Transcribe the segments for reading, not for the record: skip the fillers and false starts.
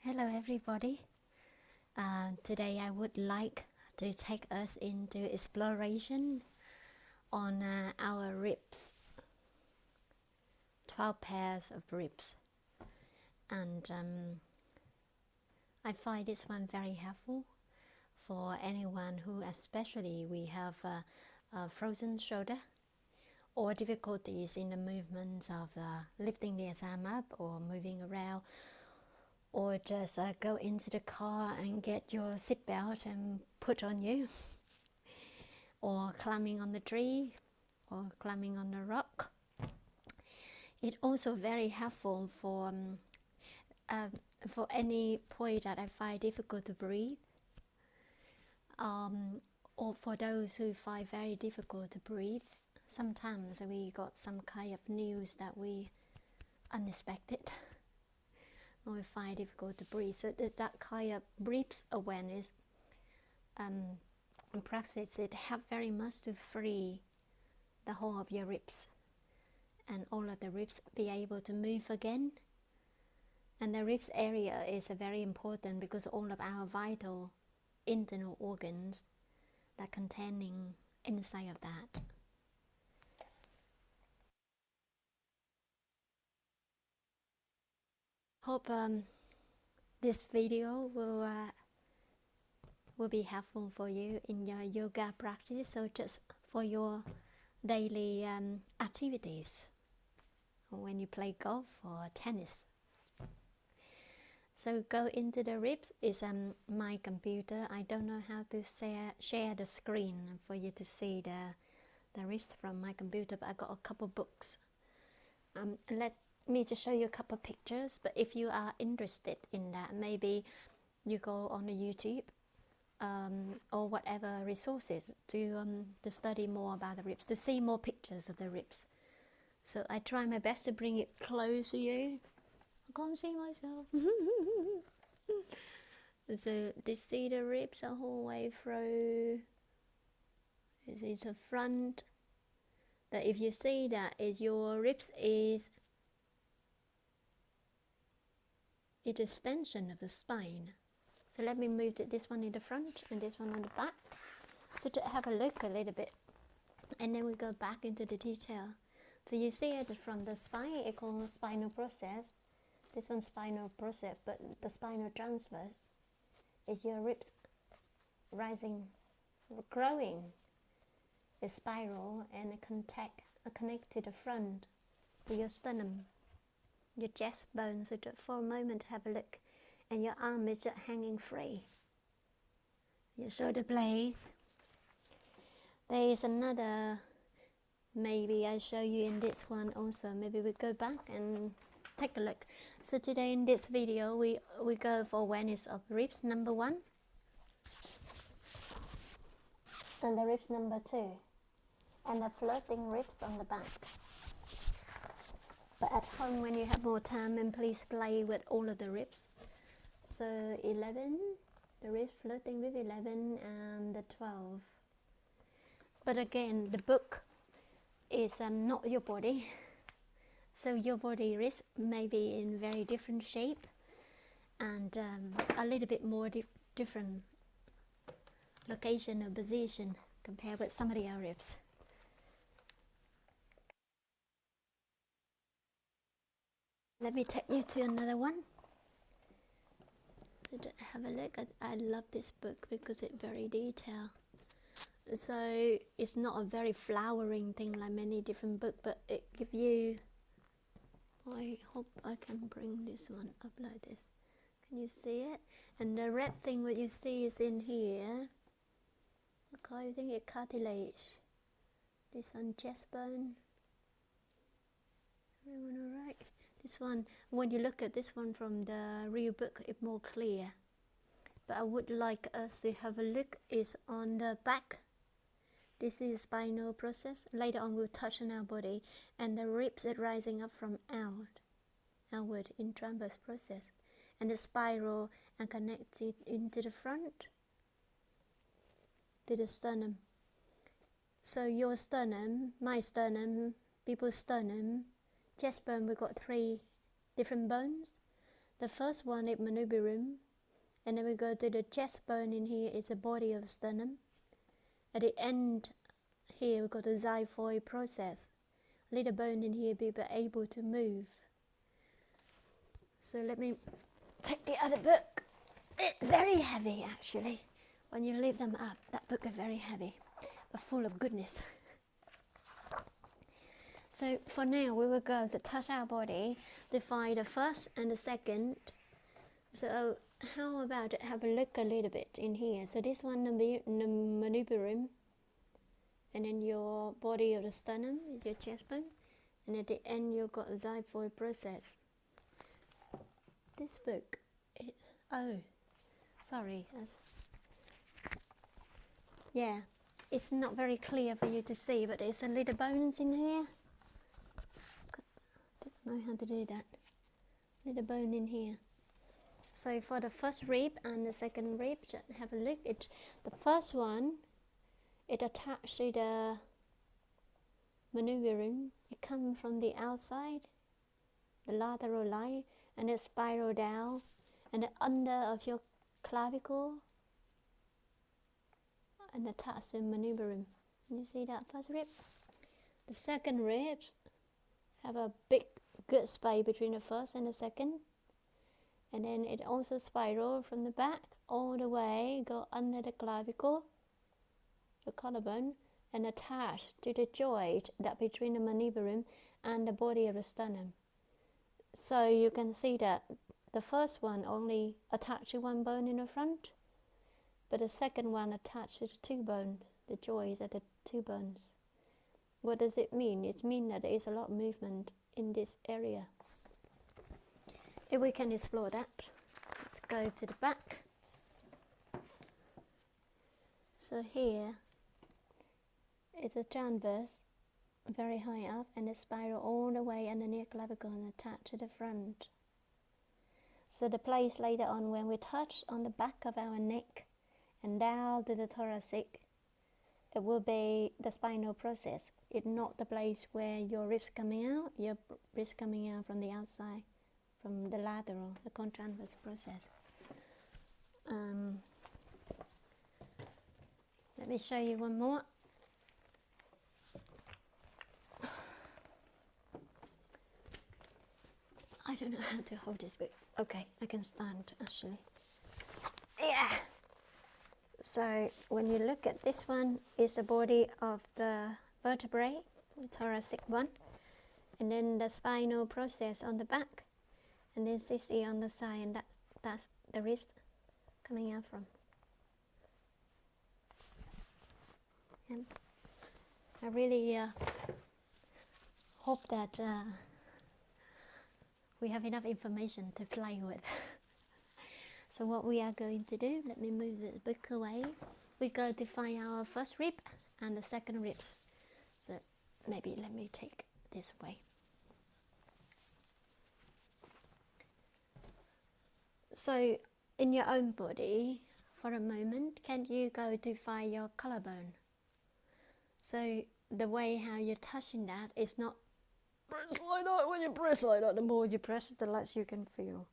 Hello everybody. Today I would like to take us into exploration on our ribs, 12 pairs of ribs. And I find this one very helpful for anyone who, especially we have a frozen shoulder or difficulties in the movement of lifting the arm up or moving around, or just go into the car and get your seatbelt and put on you, or climbing on the tree or climbing on a rock. It's also very helpful for any point that I find difficult to breathe, or for those who find very difficult to breathe. Sometimes we got some kind of news that we unexpected or we find difficult to breathe. So that kind of breath awareness practice, it helps very much to free the whole of your ribs, and all of the ribs be able to move again. And the ribs area is very important because all of our vital internal organs that containing inside of that. Hope this video will be helpful for you in your yoga practice, so just for your daily activities, when you play golf or tennis. So go into the ribs. Is my computer. I don't know how to share the screen for you to see the ribs from my computer, but I got a couple books. Let me just show you a couple pictures, but if you are interested in that, maybe you go on the YouTube or whatever resources to study more about the ribs, to see more pictures of the ribs. So I try my best to bring it close to you. I can't see myself. So to see the ribs the whole way through. This is the front. That if you see that is your ribs is it extension of the spine. So let me move this one in the front and this one on the back. So to have a look a little bit, and then we go back into the detail. So you see it from the spine, it called spinal process. This one's spinal process, but the spinal transverse is your ribs rising, growing, a spiral, and connect to the front, to your sternum, your chest bone. So for a moment have a look, and your arm is just hanging free, your shoulder blades. There is another, maybe I show you in this one also. Maybe we go back and take a look. So today in this video we go for awareness of ribs number 1 and the ribs number 2 and the floating ribs on the back. But at home, when you have more time, then please play with all of the ribs. So 11, the ribs, floating rib 11 and the 12. But again, the book is not your body. So your body ribs may be in very different shape and a little bit more different location or position compared with some of the other ribs. Let me take you to another one. Have a look. I love this book because it's very detailed. So it's not a very flowering thing like many different books, but it gives you, I hope I can bring this one up like this. Can you see it? And the red thing what you see is in here. Okay, I think it's cartilage. This one, chest bone. Everyone alright? This one, when you look at this one from the real book, it's more clear. But I would like us to have a look is on the back. This is spinal process. Later on we'll touch on our body, and the ribs are rising up from outward in transverse process, and the spiral and connected into the front to the sternum. So your sternum, my sternum, people's sternum, chest bone, we've got 3 different bones. The first one is manubrium, and then we go to the chest bone. In here is the body of the sternum. At the end here we got the xiphoid process. Little bone in here be able to move. So let me take the other book. It's very heavy actually. When you lift them up, that book is very heavy, but full of goodness. So for now we will go to touch our body, define the first and the second. So how about have a look a little bit in here. So this one, the manubrium, and then your body of the sternum is your chest bone, and at the end you've got a xiphoid process. This book, oh, sorry. Yeah, it's not very clear for you to see, but there's a little bones in here. Don't know how to do that. Little bone in here. So for the first rib and the second rib, just have a look. The first one, it attached to the manubrium. It comes from the outside, the lateral line, and it spiral down, and the under of your clavicle, and attach the manubrium. You see that first rib? The second ribs have a big good space between the first and the second, and then it also spiral from the back all the way, go under the clavicle, the collarbone, and attach to the joint that between the manubrium and the body of the sternum. So you can see that the first one only attached to one bone in the front, but the second one attached to the two bones, the joints at the two bones. What does it mean? It means that there is a lot of movement in this area. If we can explore that, let's go to the back. So here is a transverse, very high up, and a spiral all the way underneath clavicle and attached to the front. So the place later on when we touch on the back of our neck and down to the thoracic, it will be the spinal process. It's not the place where your ribs coming out, your ribs coming out from the outside, from the lateral, the contransverse process. Let me show you one more. I don't know how to hold this book. Okay, I can stand actually. Yeah. So when you look at this one, is the body of the vertebrae, the thoracic one, and then the spinal process on the back, and then CC on the side, and that's the ribs coming out from. And I really hope that we have enough information to play with. So what we are going to do, let me move this book away. We go to find our first rib and the second ribs. So maybe let me take this way. So in your own body, for a moment, can you go to find your collarbone? So the way how you're touching that is not press like that. When you press like that, the more you press, the less you can feel.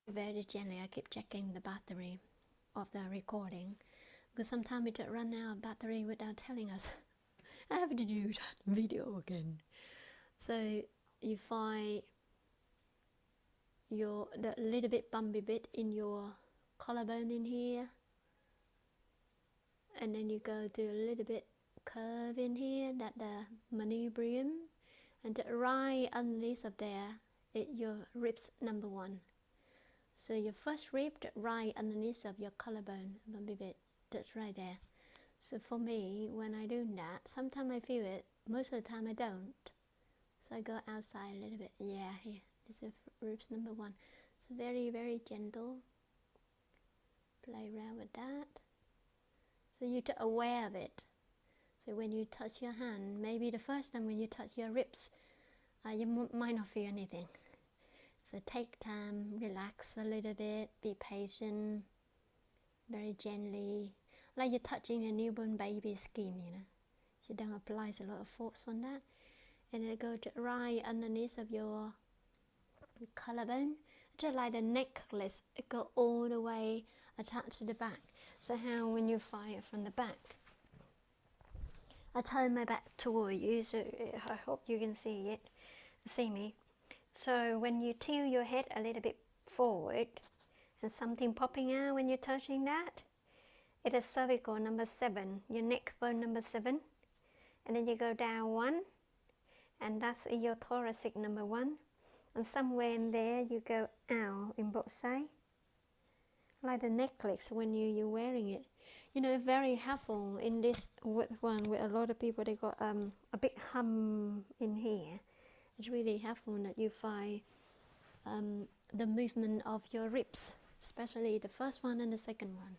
Very gently, I keep checking the battery of the recording, because sometimes it run out of battery without telling us. I have to do that video again. So you find the little bit bumpy bit in your collarbone in here, and then you go to a little bit curve in here, that the manubrium, and right underneath of there is your ribs number 1. So your first rib right underneath of your collarbone, bumpy bit, that's right there. So for me, when I do that, sometimes I feel it, most of the time I don't. So I go outside a little bit. Yeah, here, this is ribs number 1. So very, very gentle. Play around with that. So you're aware of it. So when you touch your hand, maybe the first time when you touch your ribs, you might not feel anything. So take time, relax a little bit, be patient, very gently, like you're touching a newborn baby's skin, you know. So don't apply a lot of force on that. and it go right underneath of your collarbone, just like the necklace. It go all the way attached to the back. So how when you fire from the back, I turn my back toward you, so I hope you can see me. So when you tilt your head a little bit forward, and something popping out when you're touching that, it is cervical number 7, your neck bone number 7, and then you go down 1, and that's your thoracic number 1, and somewhere in there you go out in both sides, like the necklace when you're wearing it. You know, very helpful in this with a lot of people. They got a big hum in here. It's really helpful that you find the movement of your ribs, especially the first one and the second one.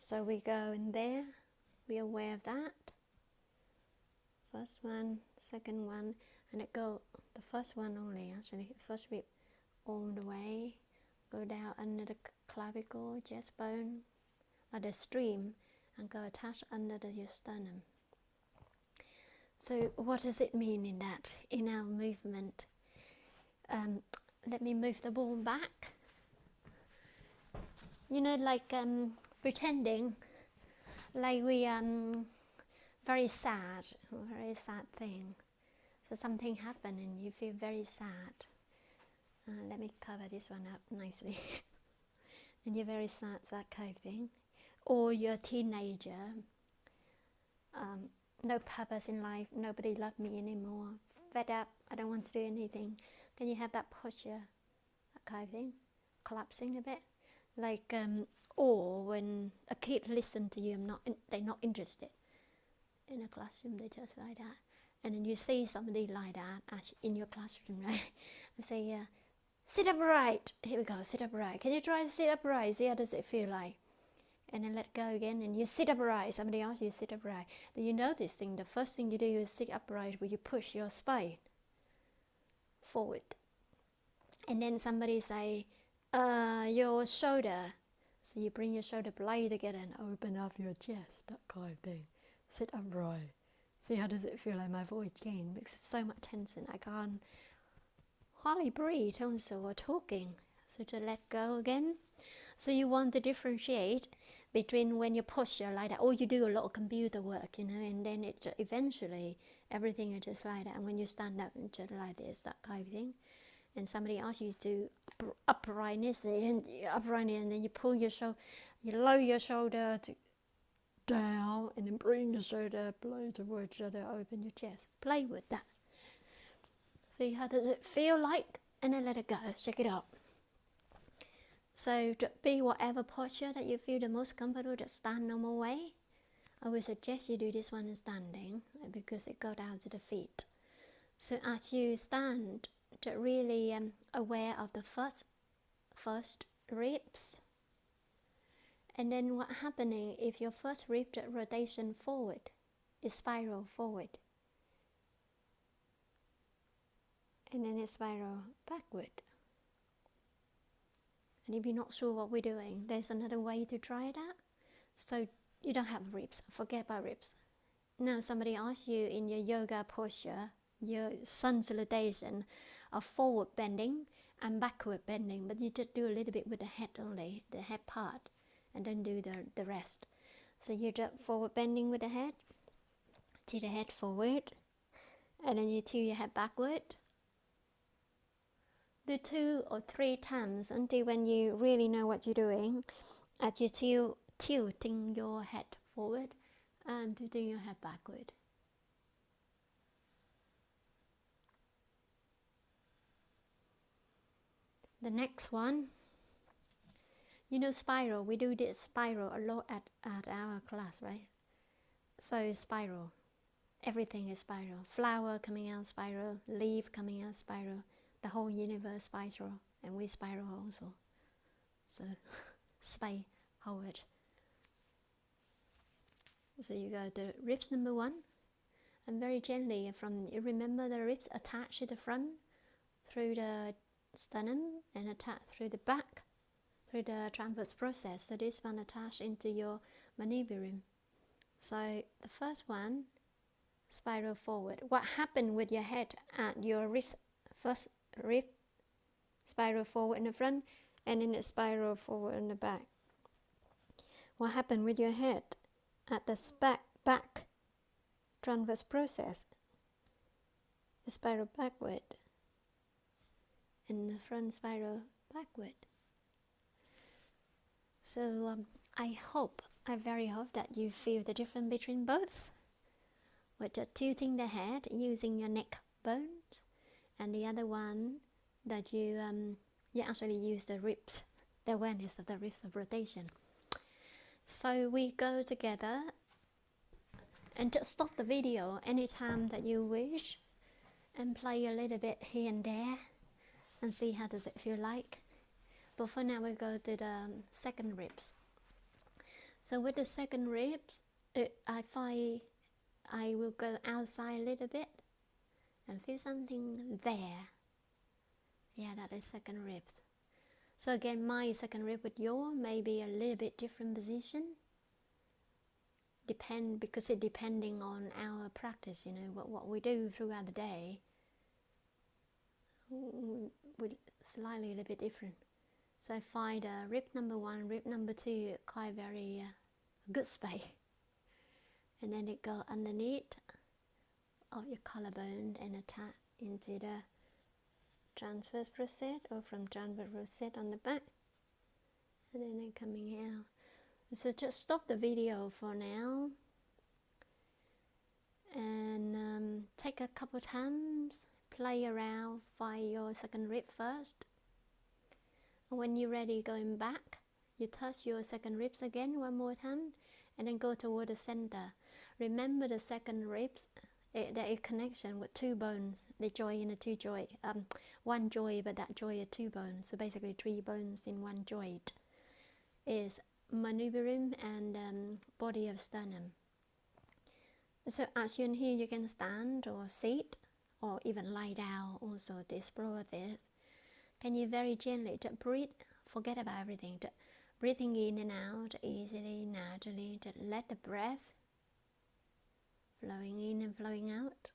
So we go in there, we are aware of that. First one, second one, and it go, the first one only actually, first rib all the way, go down under the clavicle, chest bone, or the stream, and go attach under your sternum. So what does it mean in that, in our movement? Let me move the ball back. You know, like pretending like we very sad thing. So something happened and you feel very sad. Let me cover this one up nicely. And you're very sad, that kind of thing. Or you're a teenager, no purpose in life, nobody loves me anymore, fed up, I don't want to do anything. Can you have that posture, that kind of thing, collapsing a bit? Like, or when a kid listens to you, they're not interested. In a classroom, they just like that. And then you see somebody like that in your classroom, right? And say, sit upright. Here we go, sit upright. Can you try to sit upright? See how does it feel like? And then let go again, and you sit upright. Somebody else, you sit upright. Then you know this thing. The first thing you do is sit upright, where you push your spine forward. And then somebody say, your shoulder. So you bring your shoulder blade together and open up your chest, that kind of thing. Sit upright. See how does it feel like my voice again? Because so much tension, I can't hardly breathe also or talking. So to let go again. So you want to differentiate between when you posture like that, or you do a lot of computer work, you know, and then it eventually everything is just like that. And when you stand up and just like this, that kind of thing, and somebody asks you to uprightness and then you pull your shoulder, you lower your shoulder down, and then bring the shoulder blade towards each other, open your chest. Play with that. See how does it feel like, and then let it go. Shake it up. So to be whatever posture that you feel the most comfortable, just stand normal way. I would suggest you do this one in standing because it goes down to the feet. So as you stand, to really aware of the first ribs. And then what happening if your first rib rotation forward is spiral forward. And then it spiral backward. And if you're not sure what we're doing, there's another way to try that. So you don't have ribs, forget about ribs. Now somebody asks you in your yoga posture, your sun salutation, of forward bending and backward bending, but you just do a little bit with the head only, the head part, and then do the rest. So you just forward bending with the head, tilt the head forward, and then you tilt your head backward. Do 2 or 3 times until when you really know what you're doing, as you tilting your head forward and tilting your head backward. The next one, you know spiral, we do this spiral a lot at our class, right? So spiral, everything is spiral. Flower coming out spiral, leaf coming out spiral, the whole universe spiral, and we spiral also. So spy forward. So you go to ribs number 1, and very gently you remember the ribs attach to the front through the sternum and attach through the back through the transverse process. So this one attached into your manubrium. So the first one, spiral forward. What happened with your head at your wrist? First rib, spiral forward in the front, and then a spiral forward in the back. What happened with your head at the back transverse process? The spiral backward, and the front spiral backward. So I very hope that you feel the difference between both, with the tilting the head using your neck bones, and the other one that you actually use the ribs, the awareness of the ribs of rotation. So we go together, and just stop the video anytime that you wish and play a little bit here and there and see how does it feel like. But for now we go to the second ribs. So with the second ribs, I find I will go outside a little bit and feel something there. Yeah, that is second ribs. So again, my second rib with your may be a little bit different position. Because it depending on our practice, you know, what we do throughout the day will slightly a little bit different. So I find rib number 1, rib number 2 quite very good space, and then it go underneath of your collarbone and attach into the transverse process, or from transverse process on the back, and then it coming out. So just stop the video for now and take a couple times, play around, find your second rib first. And when you're ready going back, you touch your second ribs again one more time, and then go toward the center. Remember the second ribs, there is connection with 2 bones. They join in a 2 joint, 1 joint, but that joint is 2 bones. So basically 3 bones in 1 joint is manubrium and body of sternum. So as you're in here, you can stand or sit or even lie down also to explore this. Can you very gently to breathe, forget about everything, to breathing in and out easily, naturally, to let the breath flowing in and flowing out,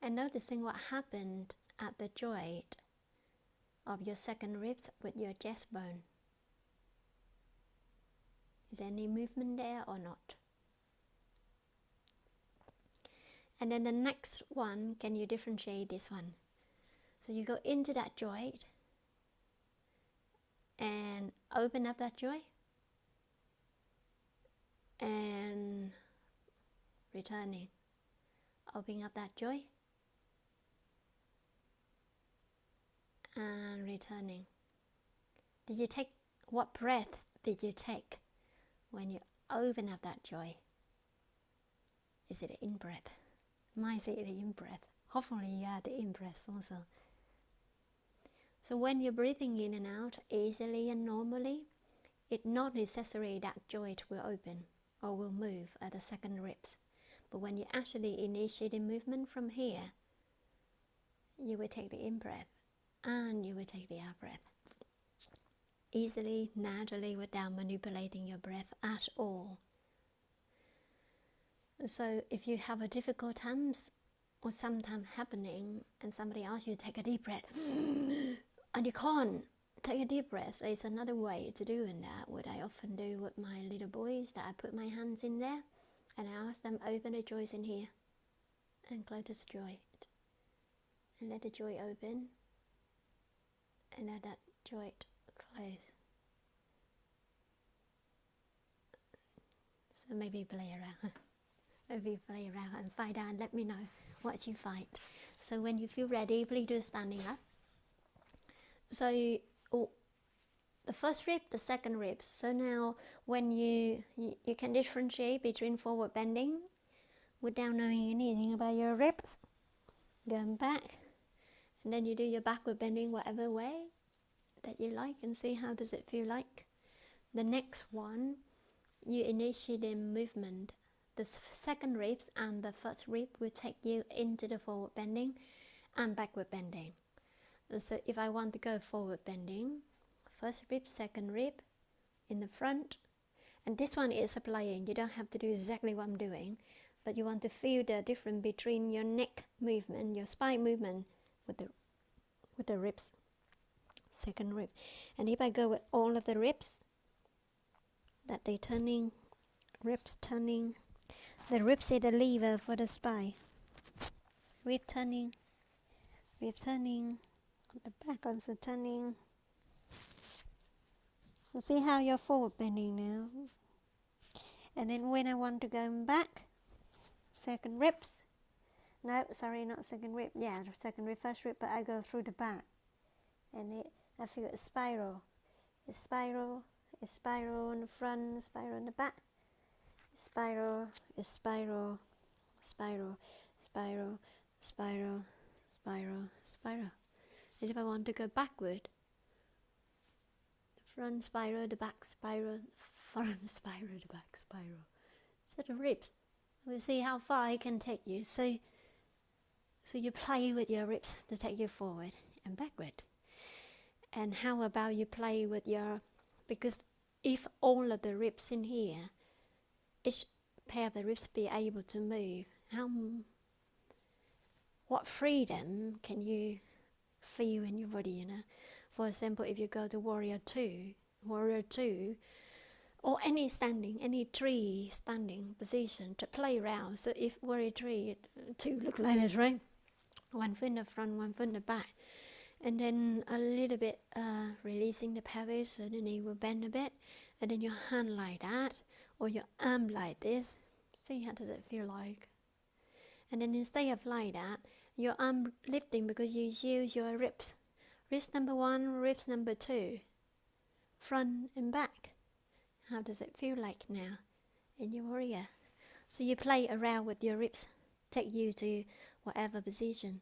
and noticing what happened at the joint of your second ribs with your chest bone. Is there any movement there or not? And then the next one, can you differentiate this one? So you go into that joint and open up that joint and returning, opening up that joint and returning. Did you take, what breath did you take when you open up that joint? Is it an in-breath? Mine say the in-breath. Hopefully the in-breath also. So when you're breathing in and out easily and normally, it's not necessary that joint will open or will move at the second ribs. But when you actually initiate the movement from here, you will take the in-breath and you will take the out-breath. Easily, naturally, without manipulating your breath at all. So if you have a difficult times or sometimes happening and somebody asks you to take a deep breath and you can't take a deep breath, so it's another way to doing that. What I often do with my little boys, that I put my hands in there and I ask them open the joints in here and close this joint and let the joint open and let that joint close. So maybe play around. Maybe play around and find out and let me know what you find. So when you feel ready, please do standing up. So the first rib, the second rib. So now when you can differentiate between forward bending without knowing anything about your ribs, going back, and then you do your backward bending whatever way that you like and see how does it feel like. The next one, you initiate the movement. The second ribs and the first rib will take you into the forward bending and backward bending. So if I want to go forward bending, first rib, second rib in the front, and this one is applying, you don't have to do exactly what I'm doing, but you want to feel the difference between your neck movement, your spine movement with the ribs, second rib. And if I go with all of the ribs, that they turning, ribs turning, the ribs is the lever for the spine. Rib turning, the back also turning. So see how you're forward bending now. And then when I want to go back, second ribs. No, sorry, not second rib. Yeah, second rib, first rib, but I go through the back. And I feel a spiral. It's spiral in the front, spiral in the back. Spiral, spiral, spiral, spiral, spiral, spiral, spiral. And if I want to go backward, the front spiral, the back spiral, front spiral, the back spiral. So the ribs, we'll see how far I can take you. So you play with your ribs to take you forward and backward. And how about you play with your, because if all of the ribs in here, each pair of the ribs be able to move, what freedom can you feel in your body, you know? For example, if you go to warrior two, or any tree standing position to play around. So if warrior tree, two look like this, right? One foot in the front, one foot in the back. And then a little bit releasing the pelvis, so the knee will bend a bit. And then your hand like that, or your arm like this. See how does it feel like? And then instead of like that, your arm lifting because you use your ribs. Ribs number 1, ribs number 2. Front and back. How does it feel like now in your warrior? So you play around with your ribs. Take you to whatever position.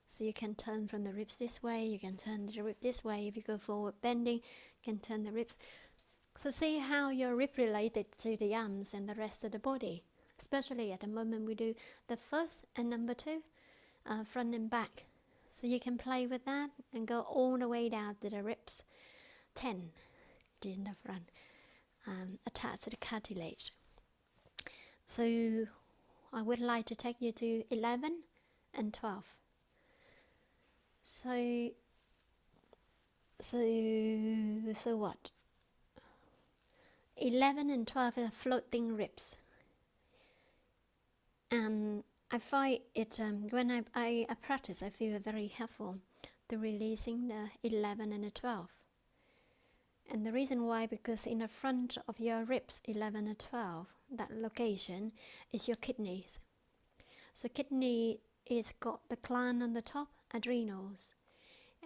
So you can turn from the ribs this way, you can turn the rib this way. If you go forward bending, you can turn the ribs. So see how your rib related to the arms and the rest of the body. Especially at the moment we do the first and number 2, front and back. So you can play with that and go all the way down to the ribs. 10 in the front, attached to the cartilage. So I would like to take you to 11 and 12. So what? 11 and 12 are floating ribs. And I find it, when I practice, I feel very helpful to releasing the 11 and the 12. And the reason why, because in the front of your ribs, 11 and 12, that location is your kidneys. So kidney is got the gland on the top, adrenals,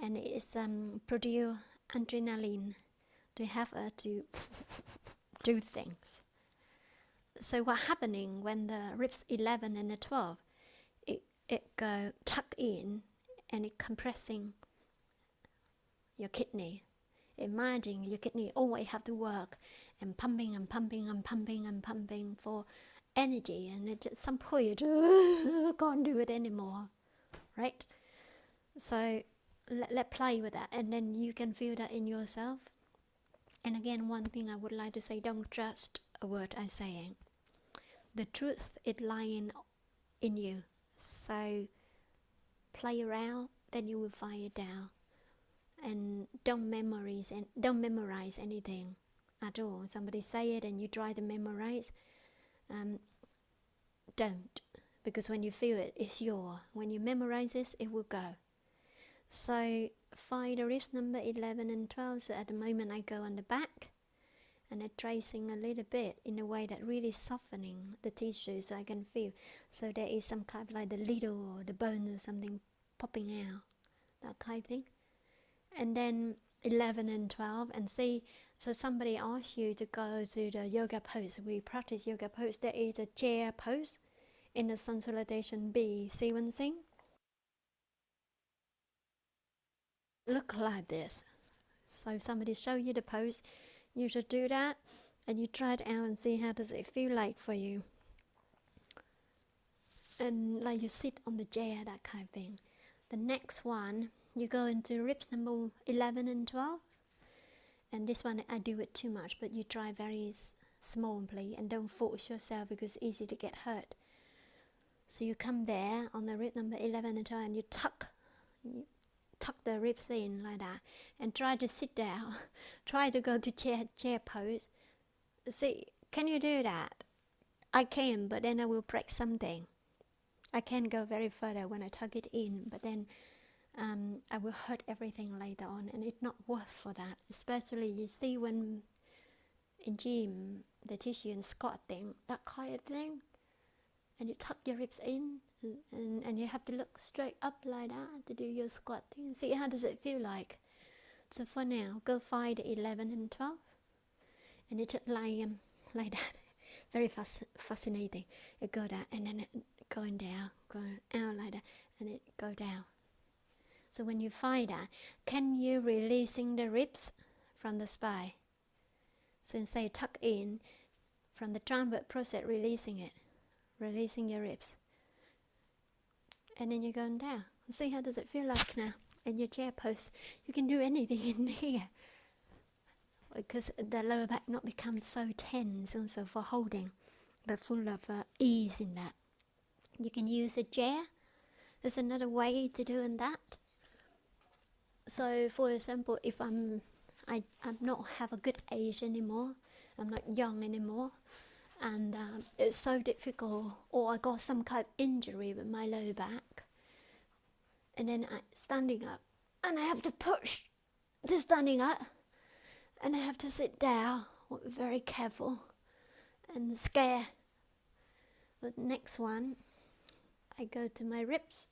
and it's produce adrenaline to have to do things. So what's happening when the ribs 11 and the 12, it go tuck in and it compressing your kidney. Imagine your kidney always have to work and pumping and pumping and pumping and pumping for energy, and at some point can't do it anymore, right? So let's play with that, and then you can feel that in yourself. And again, one thing I would like to say, don't trust a word I'm saying. The truth is lying in you. So play around, then you will find it down. And don't memorize anything at all. Somebody say it and you try to memorize. Don't, because when you feel it, it's yours. When you memorize it, it will go. So find the ribs number 11 and 12. So at the moment I go on the back and I'm tracing a little bit in a way that really softening the tissue so I can feel. So there is some kind of like the needle or the bone or something popping out, that kind of thing. And then 11 and 12, and see, so somebody asks you to go to the yoga pose. We practice yoga pose. There is a chair pose in the Sun Salutation B sequencing. Look like this. So somebody show you the pose, you should do that, and you try it out and see how does it feel like for you. And like you sit on the chair, that kind of thing. The next one, you go into ribs number 11 and 12. And this one I do it too much, but you try very smallly and don't force yourself because it's easy to get hurt. So you come there on the rib number 11 and 12 and you tuck the ribs in like that and try to sit down. Try to go to chair pose. See, can you do that? I can, but then I will break something. I can go very further when I tuck it in, but then I will hurt everything later on, and it's not worth for that. Especially you see when in gym they teach you in squatting, that kind of thing, and you tuck your ribs in, and you have to look straight up like that to do your squatting. See, how does it feel like? So for now, go find 11 and 12, and you just like that. Very fascinating. It go down, and then it going down, going out like that, and it go down. So when you find that, can you releasing the ribs from the spine? So say tuck in, from the transverse process, releasing it, releasing your ribs. And then you're going down. See, how does it feel like now? In your chair pose, you can do anything in here. Because the lower back not become so tense also for holding, but full of ease in that. You can use a chair. There's another way to doing that. So for example, if I'm not have a good age anymore, I'm not young anymore, and it's so difficult, or I got some kind of injury with my lower back, and then I'm standing up, and I have to push to standing up, and I have to sit down, very careful, and scare. The next one, I go to my ribs,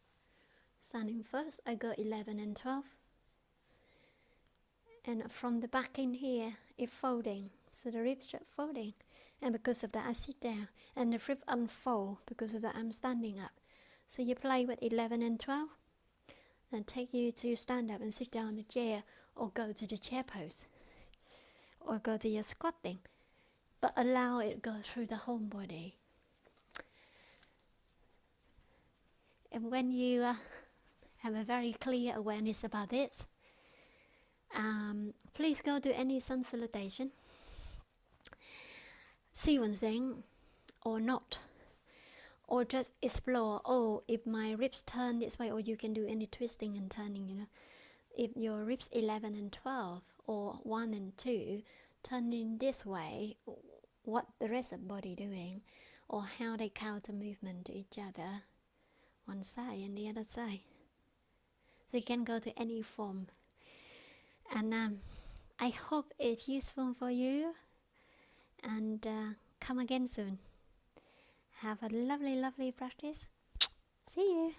standing first, I go 11 and 12. And from the back in here, it's folding, so the ribs are folding, and because of that I sit down, and the rib unfold, because of that I'm standing up. So you play with 11 and 12, and take you to stand up and sit down on the chair, or go to the chair pose, or go to your squatting, but allow it go through the whole body. And when you have a very clear awareness about this, please go to any sun salutation, see one thing or not, or just explore. Oh, if my ribs turn this way, or you can do any twisting and turning, you know. If your ribs 11 and 12 or 1 and 2 turning this way, what the rest of the body doing, or how they counter movement to each other, one side and the other side. So you can go to any form. And I hope it's useful for you, and come again soon. Have a lovely, lovely practice. See you.